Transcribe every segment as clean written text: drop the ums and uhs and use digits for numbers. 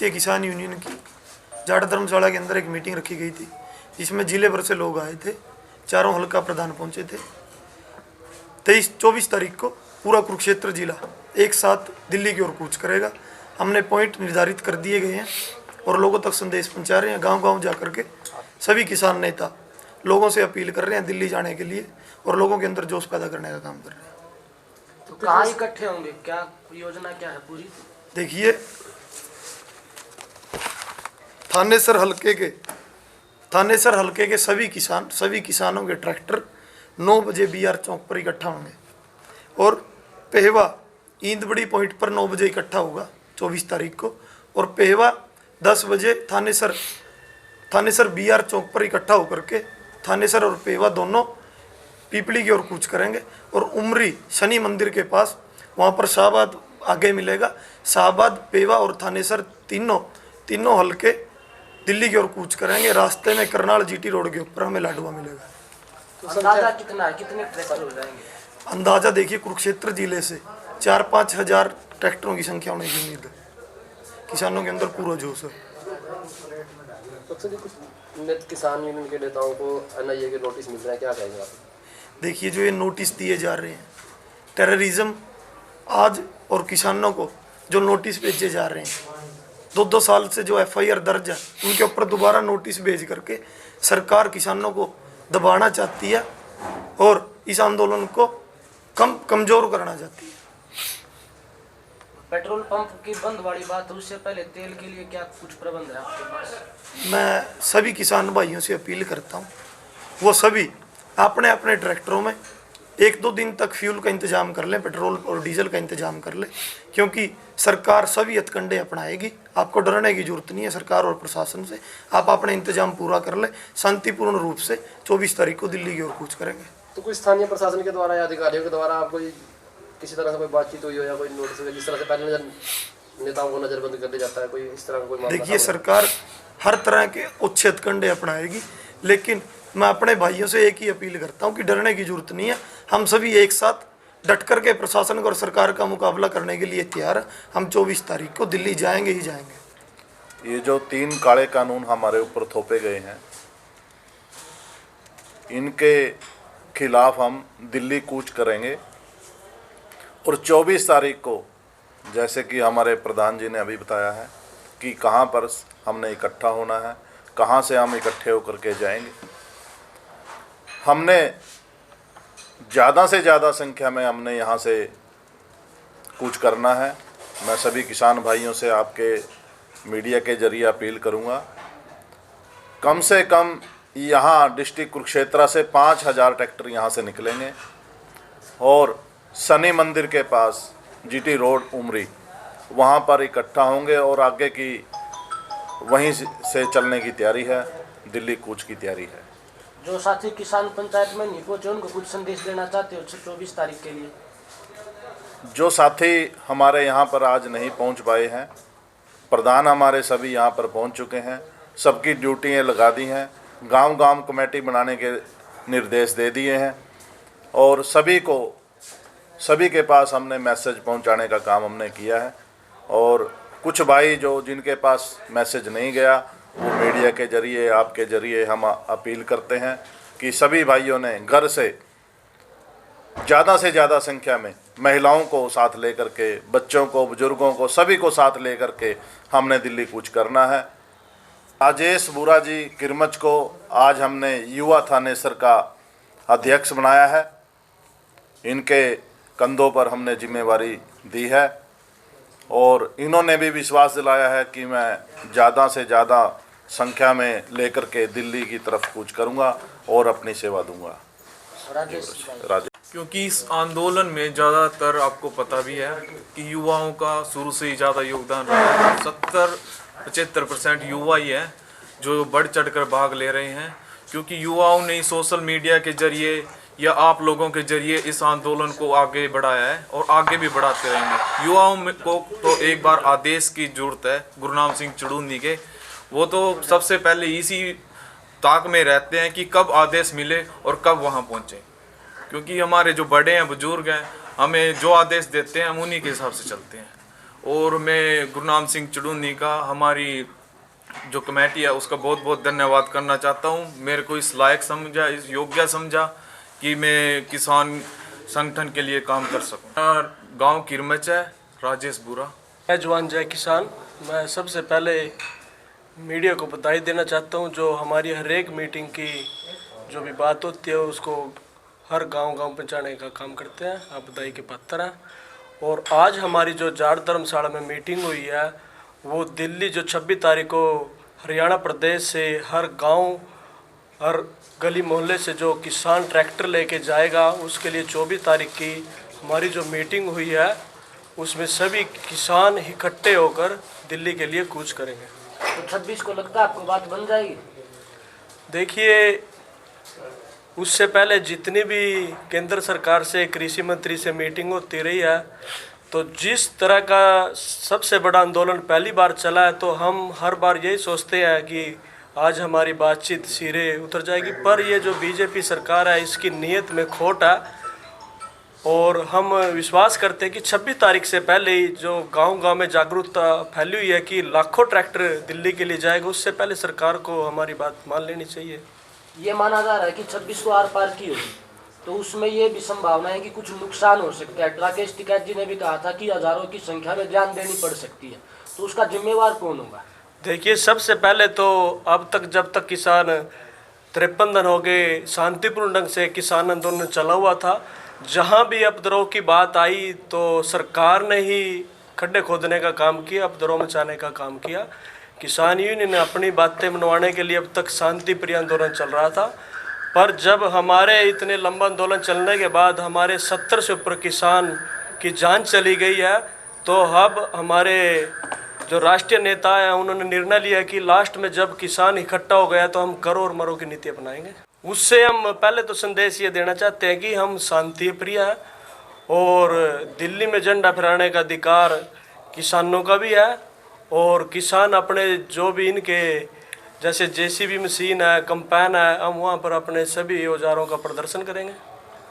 भारतीय किसान यूनियन की जाट धर्मशाला के अंदर एक मीटिंग रखी गई थी, जिसमें जिले भर से लोग आए थे। चारों हल्का प्रधान पहुंचे थे। 23-24 तारीख को पूरा कुरुक्षेत्र जिला एक साथ दिल्ली की ओर कूच करेगा। हमने पॉइंट निर्धारित कर दिए गए हैं और लोगों तक संदेश पहुंचा रहे हैं। गांव-गांव जाकर के सभी किसान नेता लोगों से अपील कर रहे हैं दिल्ली जाने के लिए और लोगों के अंदर जोश पैदा करने का काम कर रहे हैं। तो कहाँ इकट्ठे होंगे, क्या योजना क्या है पूरी? देखिए, थानेसर हलके के सभी किसानों के ट्रैक्टर 9 बजे BR चौक पर इकट्ठा होंगे और पेहवा ईंदबड़ी पॉइंट पर 9 बजे इकट्ठा होगा 24 तारीख को, और पेहवा 10 बजे थानेसर BR चौक पर इकट्ठा होकर के थानेसर और पेहवा दोनों पीपली की ओर कूच करेंगे और उमरी शनि मंदिर के पास वहाँ पर शाहबाद आगे मिलेगा। शाहबाद, पेहवा और थानेसर तीनों हलके दिल्ली की ओर कूच करेंगे। रास्ते में करनाल GT रोड के ऊपर हमें लाडुआ मिलेगा। तो अंदाजा कितना है, कितने ट्रैक्टर हो जाएंगे? अंदाजा देखिए, कुरुक्षेत्र जिले से 4-5 हजार ट्रैक्टरों की संख्या होने की उम्मीद है। किसानों के अंदर पूरा जोश है। कुछ किसान यूनियन के नेताओं को NIA के नोटिस मिल रहे हैं, क्या कहेंगे आप? देखिए, जो ये नोटिस दिए जा रहे हैं, टेररिज्म आज और किसानों को जो नोटिस भेजे जा रहे हैं, 2-2 साल से जो FIR दर्ज है, उनके ऊपर दोबारा नोटिस भेज करके सरकार किसानों को दबाना चाहती है और इस आंदोलन को कमजोर करना चाहती है। पेट्रोल पंप की बंद वाली बात है, उससे पहले तेल के लिए क्या कुछ प्रबंध है आपके पास? मैं सभी किसान भाइयों से अपील करता हूँ, वो सभी अपने अपने ट्रैक्टरों में 1-2 दिन तक फ्यूल का इंतजाम कर लें, पेट्रोल और डीजल का इंतजाम कर लें, क्योंकि सरकार सभी हथकंडे अपनाएगी। आपको डरने की जरूरत नहीं है सरकार और प्रशासन से। आप अपने इंतजाम पूरा कर लें। शांतिपूर्ण रूप से 24 तारीख को दिल्ली की ओर कूच करेंगे। तो कोई स्थानीय प्रशासन के द्वारा या अधिकारियों के द्वारा आप कोई किसी तरह से कोई बातचीत हुई हो या कोई नोटिस हुई, जिस तरह से पहले नेताओं को नजरबंद कर दिया जाता है, कोई इस तरह का कोई मामला? देखिए, सरकार हर तरह के उच्च हथकंडे अपनाएगी, लेकिन मैं अपने भाइयों से एक ही अपील करता हूं कि डरने की जरूरत नहीं है। हम सभी एक साथ डट कर के प्रशासन और सरकार का मुकाबला करने के लिए तैयार है। हम 24 तारीख को दिल्ली जाएंगे ही जाएंगे। ये जो 3 काले कानून हमारे ऊपर थोपे गए हैं, इनके खिलाफ हम दिल्ली कूच करेंगे और 24 तारीख को, जैसे कि हमारे प्रधान जी ने अभी बताया है कि कहाँ पर हमने इकट्ठा होना है, कहाँ से हम इकट्ठे होकर के जाएंगे। हमने ज़्यादा से ज़्यादा संख्या में हमने यहाँ से कूच करना है। मैं सभी किसान भाइयों से आपके मीडिया के जरिए अपील करूँगा, कम से कम यहाँ डिस्ट्रिक्ट कुरुक्षेत्र से 5000 ट्रैक्टर यहाँ से निकलेंगे और शनि मंदिर के पास GT रोड उमरी वहाँ पर इकट्ठा होंगे और आगे की वहीं से चलने की तैयारी है, दिल्ली कूच की तैयारी है। जो साथी किसान पंचायत में नहीं पहुंचे उनको कुछ संदेश देना चाहते हो 24 तारीख के लिए? जो साथी हमारे यहाँ पर आज नहीं पहुँच पाए हैं, प्रधान हमारे सभी यहाँ पर पहुँच चुके हैं, सबकी ड्यूटियाँ लगा दी हैं, गांव-गांव कमेटी बनाने के निर्देश दे दिए हैं और सभी के पास हमने मैसेज पहुंचाने का काम हमने किया है। और कुछ भाई जिनके पास मैसेज नहीं गया, वो मीडिया के जरिए, आपके जरिए हम अपील करते हैं कि सभी भाइयों ने घर से ज़्यादा संख्या में महिलाओं को साथ लेकर के, बच्चों को, बुजुर्गों को, सभी को साथ लेकर के हमने दिल्ली कूच करना है। राजेश बुरा जी किरमच को आज हमने युवा थानेसर का अध्यक्ष बनाया है। इनके कंधों पर हमने जिम्मेवारी दी है और इन्होंने भी विश्वास दिलाया है कि मैं ज़्यादा से ज़्यादा संख्या में लेकर के दिल्ली की तरफ कूच करूंगा और अपनी सेवा दूंगा। राजेश, क्योंकि इस आंदोलन में ज़्यादातर आपको पता भी है कि युवाओं का शुरू से ही ज़्यादा योगदान रहा है। 70-75% युवा ही है जो बढ़ चढ़ कर भाग ले रहे हैं, क्योंकि युवाओं ने सोशल मीडिया के जरिए या आप लोगों के जरिए इस आंदोलन को आगे बढ़ाया है और आगे भी बढ़ाते रहेंगे। युवाओं को तो एक बार आदेश की जरूरत है। गुरनाम सिंह चुड़ूनी के वो तो सबसे पहले इसी ताक में रहते हैं कि कब आदेश मिले और कब वहां पहुंचे, क्योंकि हमारे जो बड़े हैं, बुजुर्ग हैं, हमें जो आदेश देते हैं हम उन्हीं के हिसाब से चलते हैं और मैं गुरनाम सिंह चुड़ूनी का, हमारी जो कमेटी है उसका बहुत बहुत धन्यवाद करना चाहता हूँ। मेरे को इस लायक समझा, इस योग्य समझा कि मैं किसान संगठन के लिए काम कर सकूँ। और गांव किरमच है, राजेश बुरा। जय जवान जय किसान। मैं सबसे पहले मीडिया को बधाई देना चाहता हूँ, जो हमारी हर एक मीटिंग की जो भी बात होती है उसको हर गांव पहुँचाने का काम करते हैं। आप बधाई के पात्र हैं। और आज हमारी जो जाट धर्मशाला में मीटिंग हुई है वो दिल्ली जो 26 तारीख को हरियाणा प्रदेश से हर गांव, हर गली मोहल्ले से जो किसान ट्रैक्टर लेके जाएगा, उसके लिए 24 तारीख की हमारी जो मीटिंग हुई है उसमें सभी किसान इकट्ठे होकर दिल्ली के लिए कूच करेंगे। तो 26 को लगता है आपको बात बन जाएगी? देखिए, उससे पहले जितनी भी केंद्र सरकार से, कृषि मंत्री से मीटिंग होती रही है, तो जिस तरह का सबसे बड़ा आंदोलन पहली बार चला है, तो हम हर बार यही सोचते हैं कि आज हमारी बातचीत सिरे उतर जाएगी। पर ये जो बीजेपी सरकार है इसकी नीयत में खोट है, और हम विश्वास करते हैं कि 26 तारीख से पहले ही जो गांव-गांव में जागरूकता फैली हुई है कि लाखों ट्रैक्टर दिल्ली के लिए जाएगा, उससे पहले सरकार को हमारी बात मान लेनी चाहिए। ये माना जा रहा है कि 26 को आर पार की होगी, तो उसमें ये भी संभावना है कि कुछ नुकसान हो सकता है। राकेश टिकैत जी ने भी कहा था कि हजारों की संख्या में जान देनी पड़ सकती है, तो उसका जिम्मेवार कौन होगा? देखिए, सबसे पहले तो अब तक जब तक किसान 53 दिन हो गए शांतिपूर्ण ढंग से किसान आंदोलन चला हुआ था, जहां भी उपद्रव की बात आई तो सरकार ने ही खड्डे खोदने का काम किया, उपद्रव मचाने का काम किया। किसान यूनियन ने अपनी बातें मनवाने के लिए अब तक शांति प्रिय आंदोलन चल रहा था। पर जब हमारे इतने लंबा आंदोलन चलने के बाद हमारे 70 से ऊपर किसान की जान चली गई है, तो अब हमारे जो राष्ट्रीय नेता हैं उन्होंने निर्णय लिया कि लास्ट में जब किसान इकट्ठा हो गया तो हम करो और मरो की नीति अपनाएंगे। उससे हम पहले तो संदेश ये देना चाहते हैं कि हम शांति प्रिय हैं, और दिल्ली में झंडा फहराने का अधिकार किसानों का भी है, और किसान अपने जो भी इनके जैसे जेसीबी मशीन है, कंपाइन है, हम वहाँ पर अपने सभी औजारों का प्रदर्शन करेंगे।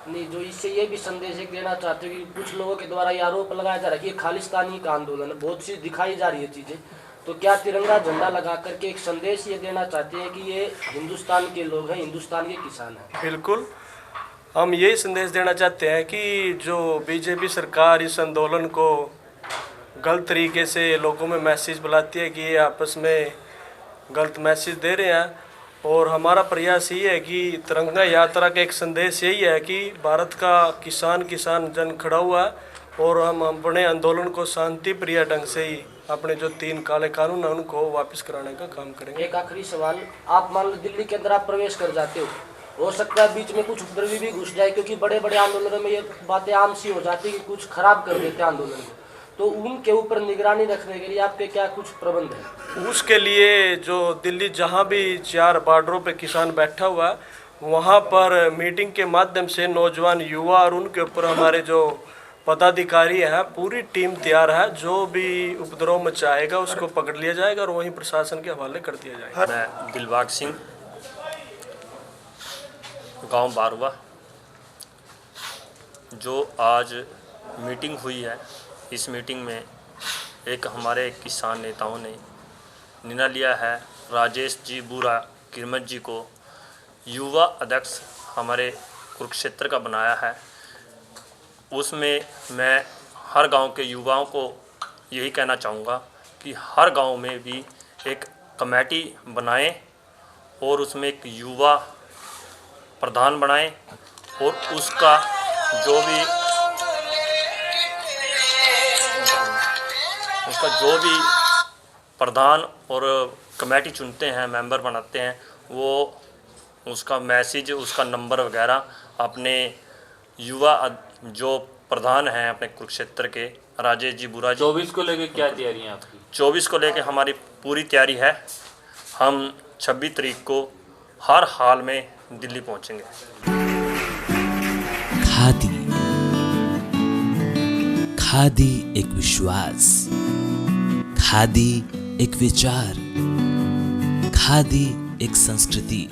नहीं, जो इससे ये भी संदेश देना चाहते हैं कि कुछ लोगों के द्वारा ये आरोप लगाया जा रहा है कि ये खालिस्तानी का आंदोलन है, बहुत सी दिखाई जा रही है चीज़ें, तो क्या तिरंगा झंडा लगा करके एक संदेश ये देना चाहते हैं कि ये हिंदुस्तान के लोग हैं, हिंदुस्तान के किसान हैं? बिल्कुल, हम यही संदेश देना चाहते हैं कि जो बीजेपी सरकार इस आंदोलन को गलत तरीके से लोगों में मैसेज बुलाती है कि ये आपस में गलत मैसेज दे रहे हैं, और हमारा प्रयास ये है कि तिरंगा यात्रा का एक संदेश यही है कि भारत का किसान जन खड़ा हुआ है, और हम अपने आंदोलन को शांति प्रिय ढंग से ही अपने जो 3 काले कानून हैं उनको वापस कराने का काम करेंगे। एक आखिरी सवाल, आप मान लो दिल्ली के अंदर आप प्रवेश कर जाते हो सकता है बीच में कुछ उपद्रवी भी घुस जाए, क्योंकि बड़े बड़े आंदोलनों में ये बातें आम सी हो जाती है कि कुछ खराब कर देते हैं आंदोलन को, तो उनके ऊपर निगरानी रखने के लिए आपके क्या कुछ प्रबंध है? उसके लिए जो दिल्ली जहाँ भी 4 बॉर्डरों पे किसान बैठा हुआ है, वहाँ पर मीटिंग के माध्यम से नौजवान युवा और उनके ऊपर हमारे जो पदाधिकारी है, पूरी टीम तैयार है। जो भी उपद्रव मचाएगा उसको पकड़ लिया जाएगा और वहीं प्रशासन के हवाले कर दिया जाएगा। मैं दिलबाग सिंह, गांव बारुआ। जो आज मीटिंग हुई है, इस मीटिंग में एक हमारे किसान नेताओं ने निर्णय लिया है राजेश जी बुरा किरमत जी को युवा अध्यक्ष हमारे कुरुक्षेत्र का बनाया है। उसमें मैं हर गांव के युवाओं को यही कहना चाहूँगा कि हर गांव में भी एक कमेटी बनाएं और उसमें एक युवा प्रधान बनाएं, और उसका जो भी प्रधान और कमेटी चुनते हैं, मेंबर बनाते हैं, वो उसका मैसेज, उसका नंबर वगैरह अपने युवा जो प्रधान हैं अपने कुरुक्षेत्र के राजेश जी बुरा जी। 24 को लेके क्या तैयारी है आपकी? 24 को लेके हमारी पूरी तैयारी है। हम 26 तारीख को हर हाल में दिल्ली पहुंचेंगे। खादी एक विश्वास, खादी एक विचार, खादी एक संस्कृति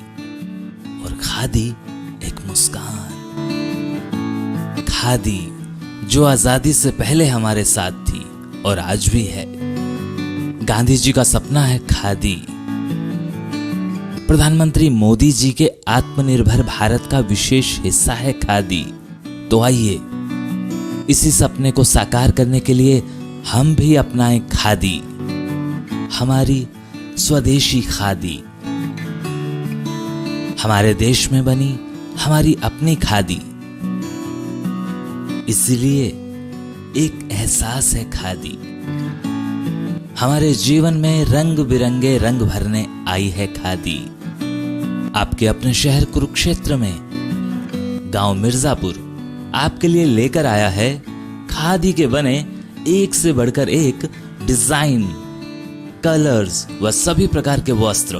और खादी एक मुस्कान। खादी जो आज़ादी से पहले हमारे साथ थी, और आज भी है। गांधी जी का सपना है खादी। प्रधानमंत्री मोदी जी के आत्मनिर्भर भारत का विशेष हिस्सा है खादी। तो आइए इसी सपने को साकार करने के लिए हम भी अपनाएं खादी, हमारी स्वदेशी खादी, हमारे देश में बनी हमारी अपनी खादी। इसलिए एक एहसास है खादी। हमारे जीवन में रंग बिरंगे रंग भरने आई है खादी। आपके अपने शहर कुरुक्षेत्र में गांव मिर्जापुर आपके लिए लेकर आया है खादी के बने एक से बढ़कर एक डिजाइन, कलर्स व सभी प्रकार के वस्त्र।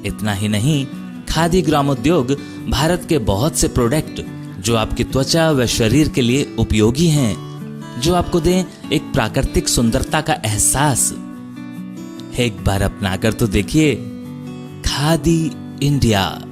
इतना ही नहीं, खादी ग्रामोद्योग भारत के बहुत से प्रोडक्ट जो आपकी त्वचा व शरीर के लिए उपयोगी हैं, जो आपको दें एक प्राकृतिक सुंदरता का एहसास। एक बार अपनाकर तो देखिए खादी इंडिया।